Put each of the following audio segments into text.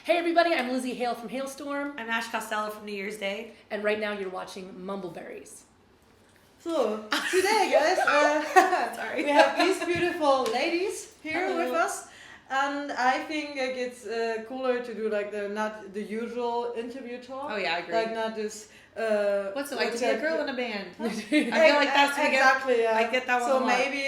Hey everybody, I'm Lizzy Hale from Halestorm. I'm Ash Costello from New Year's Day. And right now you're watching Mumbleberries. So, today guys, we have these beautiful ladies here with us. And I think like, it's cooler to do like not the usual interview talk. Oh yeah, I agree. Like not this... what's it like to be a girl in a band? I feel like that's what exactly, yeah. I get that one. So a lot. maybe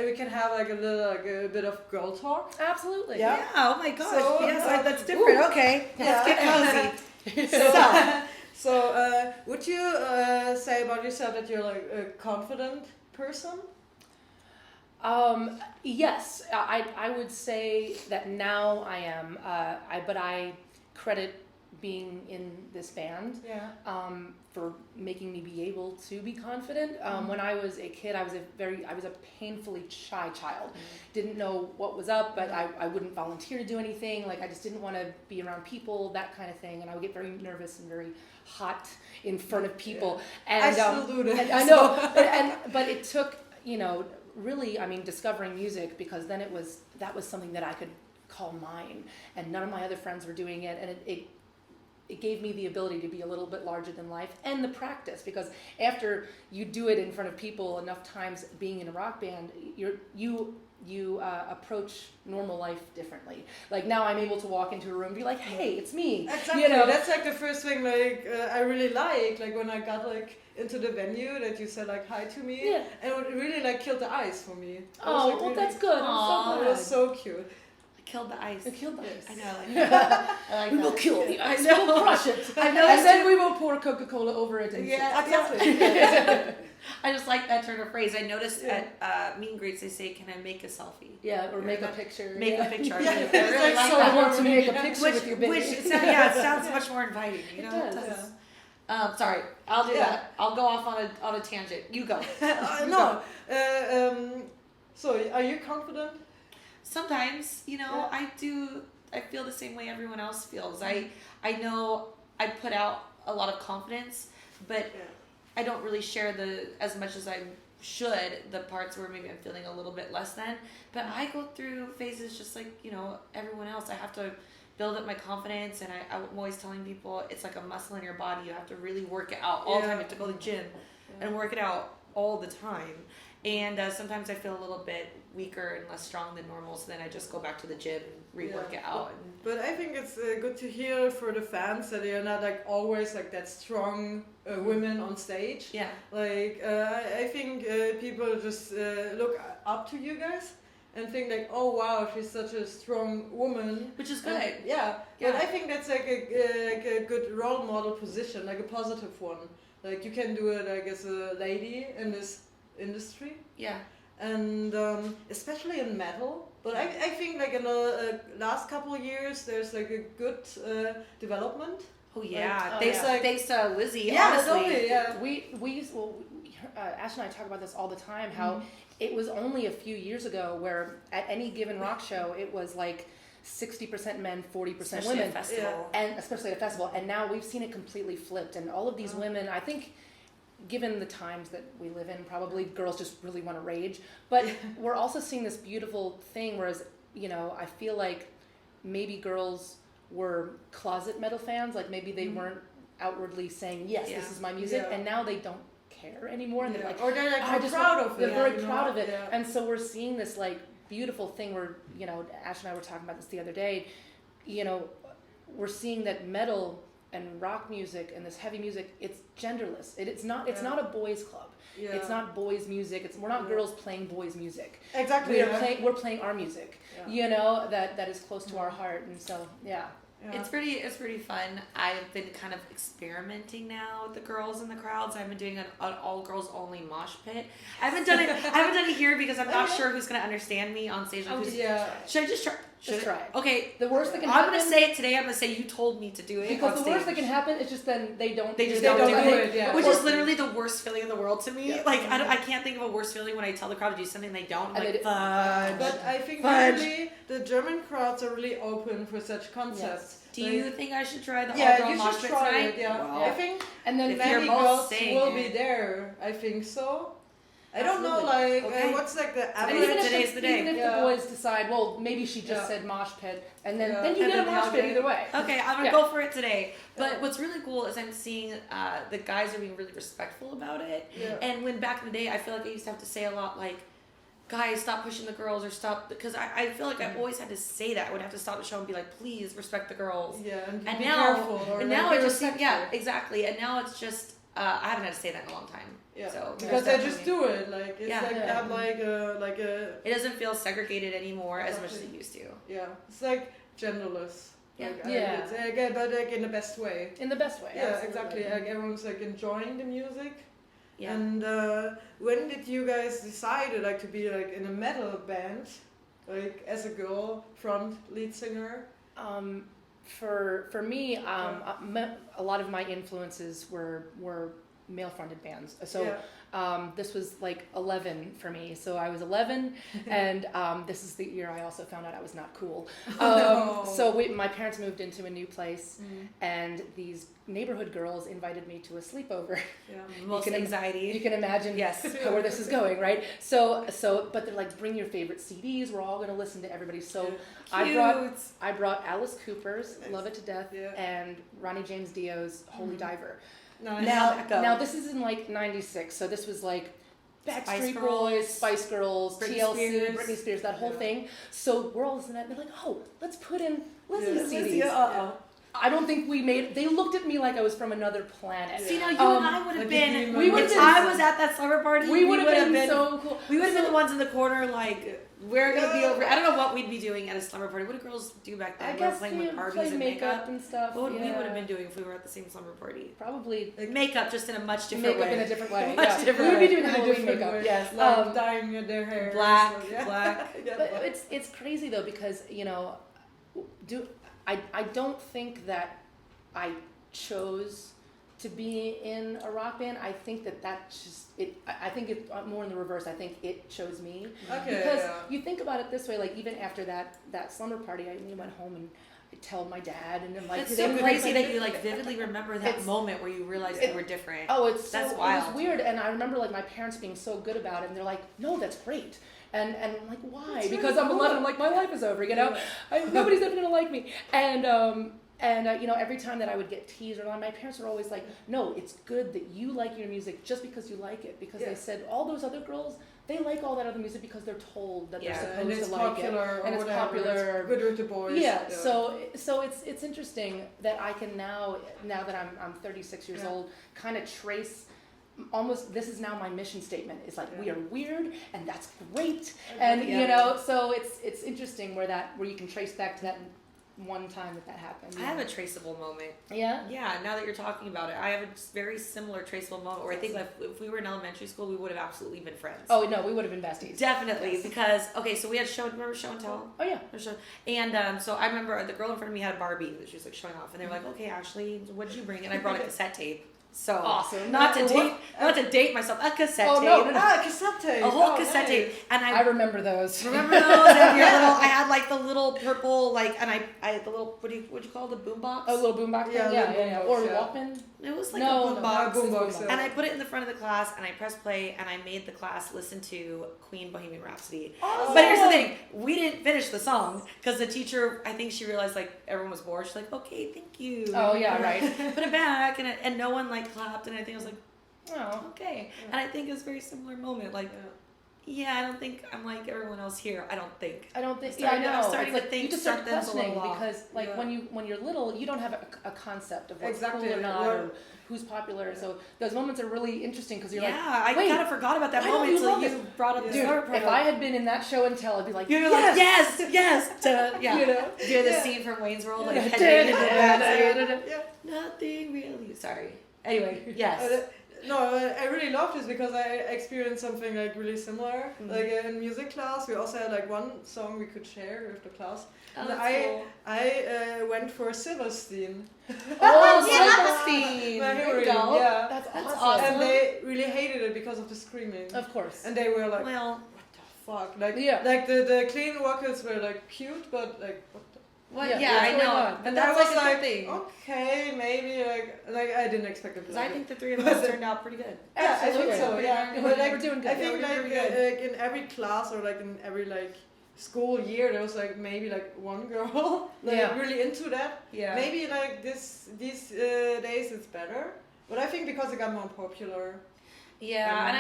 we can have like a little a bit of girl talk. Absolutely. Yeah. Oh my gosh. So, yes, that's different. Ooh. Okay. Let's get cozy. So, would you say about yourself that you're like a confident person? Yes, I would say that now I am. But I credit being in this band for making me be able to be confident. When I was a kid, I was a painfully shy child. Didn't know what was up, but I wouldn't volunteer to do anything. Like I just didn't want to be around people, that kind of thing. And I would get very nervous and very hot in front of people. And I still do that. I know, but it took, really, discovering music, because then that was something that I could call mine, and none of my other friends were doing it, and it gave me the ability to be a little bit larger than life, and the practice, because after you do it in front of people enough times, being in a rock band, you approach normal life differently. Like now I'm able to walk into a room and be like, hey, it's me. Exactly. That's like the first thing I really like when I got like into the venue, that you said like hi to me. Yeah. And it really like killed the ice for me. Oh, well, really, that's good. I'm so glad. It was so cute. Killed the ice. It killed the ice. I know. I like that. I like we that. will kill the ice. I know. We'll crush it. I know. And then we will pour Coca-Cola over it. And Exactly. I just like that turn of phrase. I noticed at meet and greets they say, "Can I make a selfie?" Yeah, or make a picture. Make a picture. Yeah. I really like So that. I want to make a picture with your baby. Which it sounds much more inviting. You know? It does. Sorry, I'll do that. I'll go off on a tangent. You go. No. So, are you confident? Sometimes, I do. I feel the same way everyone else feels. I know I put out a lot of confidence, but I don't really share as much as I should, the parts where maybe I'm feeling a little bit less than. But I go through phases just like, everyone else. I have to build up my confidence, and I'm always telling people it's like a muscle in your body. You have to really work it out all the time. You have to go to the gym and work it out all the time. And sometimes I feel a little bit weaker and less strong than normal, so then I just go back to the gym and rework it out. But I think it's good to hear for the fans that they are not like always like that strong women on stage. Yeah. Like I think people just look up to you guys and think like, oh wow, she's such a strong woman. Which is good. But I think that's like a good role model position, like a positive one. Like you can do it like as a lady in this industry. Yeah. And especially in metal. But I think like in the last couple of years there's like a good development. Oh yeah. Like, thanks to Lizzy, yeah, honestly. Totally, yeah. We used, Ash and I talk about this all the time, how it was only a few years ago where at any given rock show it was like 60% men, 40% women. At a festival. And especially at a festival. And now we've seen it completely flipped, and all of these women, I think, given the times that we live in, probably girls just really want to rage. But we're also seeing this beautiful thing, whereas, I feel like maybe girls were closet metal fans, like maybe they weren't outwardly saying, yes, this is my music, and now they don't care anymore, and they're like, or they're like proud of it. They're very proud of it. Yeah. And so we're seeing this like beautiful thing where, Ash and I were talking about this the other day, we're seeing that metal and rock music and this heavy music, it's genderless. It's not a boys club. Yeah. It's not boys music. We're not girls playing boys music. Exactly. We're playing our music. Yeah. That is close to our heart, and so yeah. It's pretty fun. I've been kind of experimenting now with the girls in the crowds. I've been doing an all girls only mosh pit. I haven't done it here because I'm not sure who's gonna understand me on stage. Should I just try? Just try it. Okay. The worst that can happen. I'm gonna say it today. I'm gonna say you told me to do it. Because the worst that can happen is just then they don't. They just don't do it. Yeah. Which is literally the worst feeling in the world to me. Yeah. Like I can't think of a worse feeling when I tell the crowd to do something they don't. I'm like, fudge. But I think usually the German crowds are really open for such concepts. Yes. Do you think I should try the all-girl mosh pit tonight? Yeah, wow. I think and then many girls will be there. I think so. I don't know, like, what's like the average. Even if, Today's the day. Even if the boys decide, well, maybe she just said mosh pit, and then you And get a then mosh pit either way. Okay, I'm gonna go for it today. But what's really cool is I'm seeing the guys are being really respectful about it. Yeah. And when back in the day, I feel like I used to have to say a lot like, guys, stop pushing the girls or stop, because I feel like I always had to say that. I would have to stop the show and be like, please respect the girls. Yeah, and be now, careful. Or and like, now be it just respectful. exactly. And now it's just I haven't had to say that in a long time. Yeah, so because they just do it. Like it's have like a. It doesn't feel segregated anymore as much as it used to. Yeah, it's like genderless. Yeah. Like, I would say, but like in the best way. In the best way. Yeah, absolutely. exactly. Like everyone's like enjoying the music. Yeah. And when did you guys decide like to be like in a metal band, like as a girl front lead singer? For me, a lot of my influences were male-fronted bands. So this was like 11 for me. So I was 11, and this is the year I also found out I was not cool. So my parents moved into a new place, and these neighborhood girls invited me to a sleepover. Yeah, most anxiety. You can imagine where this is going, right? So, but they're like, bring your favorite CDs. We're all going to listen to everybody. So I brought Alice Cooper's Love It to Death and Ronnie James Dio's Holy Diver. Nice. Now this is in like '96, so this was like Backstreet Boys, Spice Girls, TLC, Britney Spears, that whole thing. So we're all listening to that, and they're like, oh, let's put in Lizzy's CDs. I don't think they looked at me like I was from another planet. See, now you and I would have been, if I was at that slumber party, we would have been so cool. We would have been the ones in the corner like, we're going to be over. I don't know what we'd be doing at a slumber party. What do girls do back then? I guess playing with Barbies play and makeup and stuff. What would we would have been doing if we were at the same slumber party? Probably makeup, just in a much different way. Makeup in a different way. Much different we would be doing in a Halloween different makeup. way. Yes. Like dyeing their hair. Black. But it's crazy though, because I don't think that I chose to be in a rock band. I think that's just it. I think it's more in the reverse. I think it chose me. Okay. Because you think about it this way, like even after that slumber party, I went home and I told my dad, and I'm like, it's so crazy that you like vividly remember that moment where you realized they were different. Oh, that's wild. It was weird, and I remember like my parents being so good about it, and they're like, no, that's great. And I'm like, why? That's because really I'm 11. I'm like, my life is over. Nobody's ever gonna like me. And every time that I would get teased or my parents were always like, no, it's good that you like your music just because you like it. Because they said all those other girls, they like all that other music because they're told that they're supposed to like it. And it's popular. It's good with the boys. Yeah. So it's interesting that I can now that I'm 36 years old, kind of trace. Almost, this is now my mission statement. It's like we are weird, and that's great. And so it's interesting where you can trace back to that one time that happened. I have a traceable moment. Yeah? Yeah, now that you're talking about it, I have a very similar traceable moment where I think if we were in elementary school, we would have absolutely been friends. Oh, no, we would have been besties. Definitely, because, so we had remember show and tell? Oh, yeah. And so I remember the girl in front of me had a Barbie that she was like showing off, and they were like, okay, Ashley, what did you bring? And I brought a cassette tape. So awesome. Not to date myself. A cassette tape. No. A cassette tape. A whole cassette tape. And I remember those. Remember those? And I had like the little purple and I had the little what'd you call it, the boombox? A little boombox. Yeah. Or Walkman. It was like a boombox. And I put it in the front of the class and I pressed play and I made the class listen to Queen Bohemian Rhapsody. Awesome. But here's the thing, we didn't finish the song because the teacher, I think she realized like everyone was bored. She's like, okay, thank you. Oh yeah, right. Put it back and no one like clapped and I think I was like, oh, okay. And I think it was a very similar moment. Like, I don't think I'm like everyone else here. I don't think. I know. I'm starting to think you just start something's questioning a little because, like, when you're little, you don't have a concept of what's cool or not, or who's popular. So those moments are really interesting because you're like, I kind of forgot about that moment until you brought up the start. If I had been in that show and tell, I'd be like, you're like, yes. Do the scene from Wayne's World, like nothing really. Sorry. Anyway, yes. No, I really love this because I experienced something like really similar. Mm-hmm. Like in music class, we also had like one song we could share with the class. Oh, and I went for Silverstein. Silverstein! There you go. Yeah. That's awesome. And they really hated it because of the screaming. Of course. And they were like, what the fuck? Like the clean vocals were like cute, but like, what the What? Yeah, Yeah, I what's going know. on? But And that's I was like a like, good thing. okay, maybe like I didn't expect it. Because I think the three of us turned out pretty good. Yeah, I think Absolutely. so. Yeah, We're but like doing good. I think Yeah, we're like, doing pretty like in every class or like in every like school year there was like maybe like one girl like Yeah. really into that. Yeah. Maybe like these days it's better, but I think because it got more popular. Yeah, and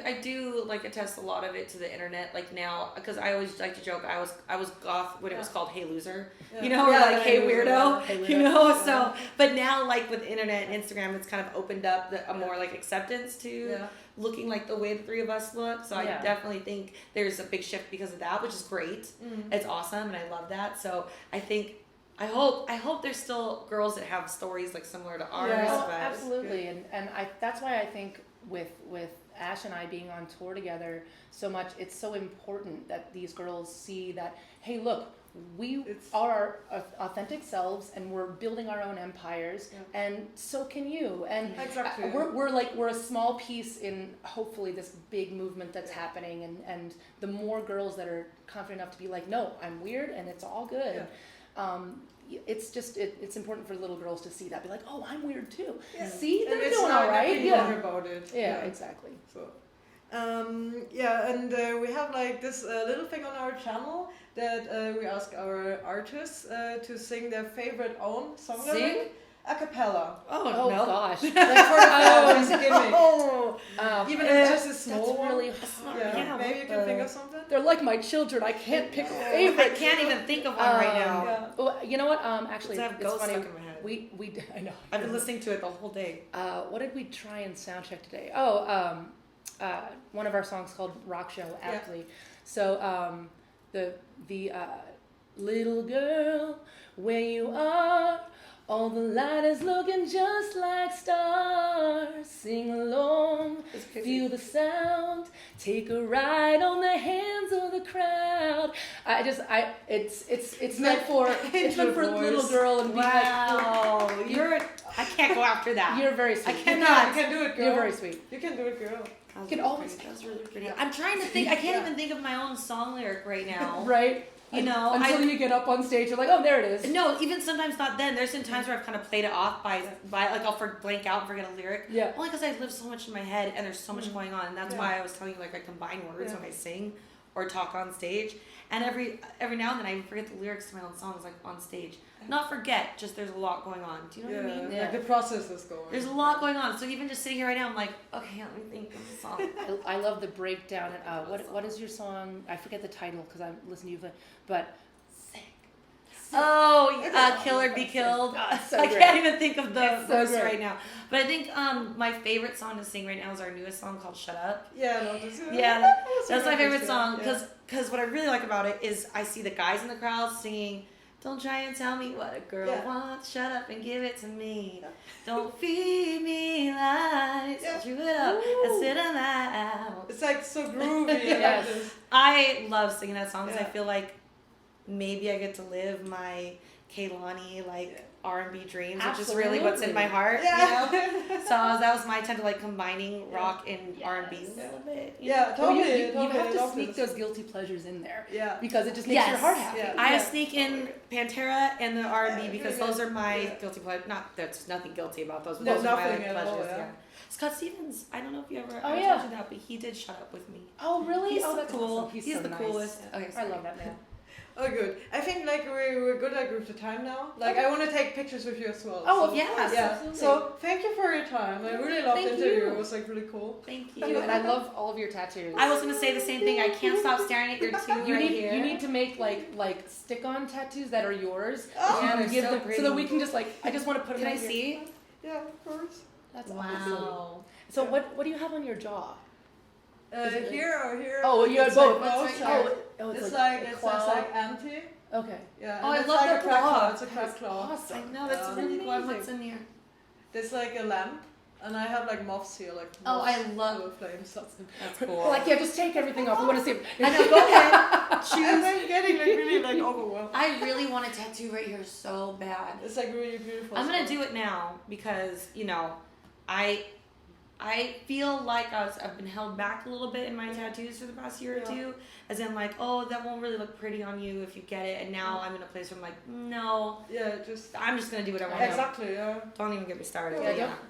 I do like attest a lot of it to the internet. Like now, because I always like to joke, I was goth when it was called Hey Loser, Yeah. you know, or Yeah, like Hey Weirdo, Hey Weirdo. you know. Yeah. So, but now like with internet and Instagram, it's kind of opened up a more like acceptance to Yeah. looking like the way the three of us look. So I Yeah. definitely think there's a big shift because of that, which is great. It's awesome, and I love that. So I hope there's still girls that have stories like similar to ours. Yeah. Oh, But absolutely, and that's why I think with Ash and I being on tour together so much, it's so important that these girls see that, hey, look, we are our authentic selves, and we're building our own empires, and so can you. And Exactly. we're a small piece in hopefully this big movement that's happening, and the more girls that are confident enough to be like, no, I'm weird, and it's all good. It's just it's important for little girls to see that, be like, oh, I'm weird too. Yeah. See, And they're it's doing not all right. nothing wrong about it. Yeah, exactly. So, and we have like this little thing on our channel that we ask our artists to sing their favorite own song lyric a cappella. Oh no. gosh. Like for the fans, it's a gimmick. Oh, Even if it's just a small That's one. really hard. Yeah, Yeah, maybe you can think of something. They're like my children. I can't pick a I favorite. can't even think of one right now. Yeah. Well, you know what? Actually, I have it's ghosts funny. stuck in my head. We I know. I've been listening to it the whole day. What did we try and sound check today? Oh, one of our songs called Rock Show, aptly. So the little girl, where you are, all the light is looking just like stars. Sing along, feel the sound, take a ride on the hands of the crowd. It's meant for a little girl and be Wow, I can't go after that. You're very sweet. I cannot. You can do it, girl. You're very sweet. You can do it, girl. You can always. That's really pretty. I'm trying to think. I can't even think of my own song lyric right now. Right. You know, until you get up on stage, you're like, oh, there it is. No, even sometimes not then. There's been times where I've kind of played it off by like I'll blank out and forget a lyric. Yeah. Only because I live so much in my head and there's so much going on, and that's why I was telling you like I combine words when I sing or talk on stage. And every now and then I even forget the lyrics to my own songs like on stage. Not forget, just there's a lot going on. Do you know what I mean? Yeah. Like the process is going. There's a lot going on. So even just sitting here right now, I'm like, okay, let me think of the song. I love the breakdown. What is your song? I forget the title because I'm listening to you, but Kill or Be Killed. So I great. can't even think of the It's so verse great. right now. But I think my favorite song to sing right now is our newest song called Shut Up. Yeah, no, that's Yeah, that's my favorite Yeah. song because what I really like about it is I see the guys in the crowd singing, don't try and tell me what a girl wants, shut up and give it to me. Don't feed me lies, chew it up and sit them out. It's like so groovy. Yes. Like this. I love singing that song because I feel like maybe I get to live my Kehlani like R&B dreams, which is really what's in my heart. Yeah. You know? So that was my attempt to like combining rock and R&B a little bit. You know? Yeah, totally. You have to love sneak this. those guilty pleasures in there. Yeah. Because it just makes your heart happy. Yeah. I sneak in Pantera and the R&B because those are my guilty pleasures. Not there's nothing guilty about those. No, Those are my nothing at all, pleasures. yeah. Scott Stevens, I don't know if you ever Oh, I yeah. told you that, but he did Shut Up with me. Oh, really? He's oh, so that's cool. awesome. He's so the nice. coolest. Okay, I sorry. love that man. Oh, good. I think like we're good like with the time now. Like I want to take pictures with you as well. Oh, so, yes, yeah. absolutely. So thank you for your time. I really loved Thank the interview. you. It was like really cool. Thank You, you. and I love all of your tattoos. I was gonna say the same thing. I can't stop staring at your two You right need here. you need to make like stick-on tattoos that are yours. Oh, and they're give so them, pretty. so that we can just like I just want to put Can them I in here. see? Yeah, of course. That's awesome. Wow. So what do you have on your jaw? Here or here? Oh, you had It's both. like both What's sides. Oh, It's a like it claw. says like anti. Okay. Yeah. Oh, and I it's love like the a crack claw. claw. It's a crack claw. Awesome. I know that's Yeah. really cool. Amazing. What's in here? There's like a lamp, and I have like moths here, like Oh, moths I love- with flames. That's We're cool. like, yeah, just take everything off. We want to see it. I know. Go ahead. And I'm getting like really like overwhelmed. I really want a tattoo right here so bad. It's like really beautiful. I'm gonna do it now because you know, I I feel like I've been held back a little bit in my tattoos for the past year or two, as in like, oh, that won't really look pretty on you if you get it, and now I'm in a place where I'm like, no, I'm just gonna do what I want. Exactly. Yeah. Don't even get me started.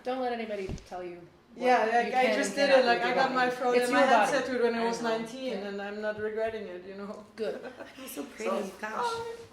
Don't let anybody tell you. I just did it. Like I got my throat and my head tattooed when I was 19, Yeah. and I'm not regretting it. You know. Good. It was so pretty. Gosh.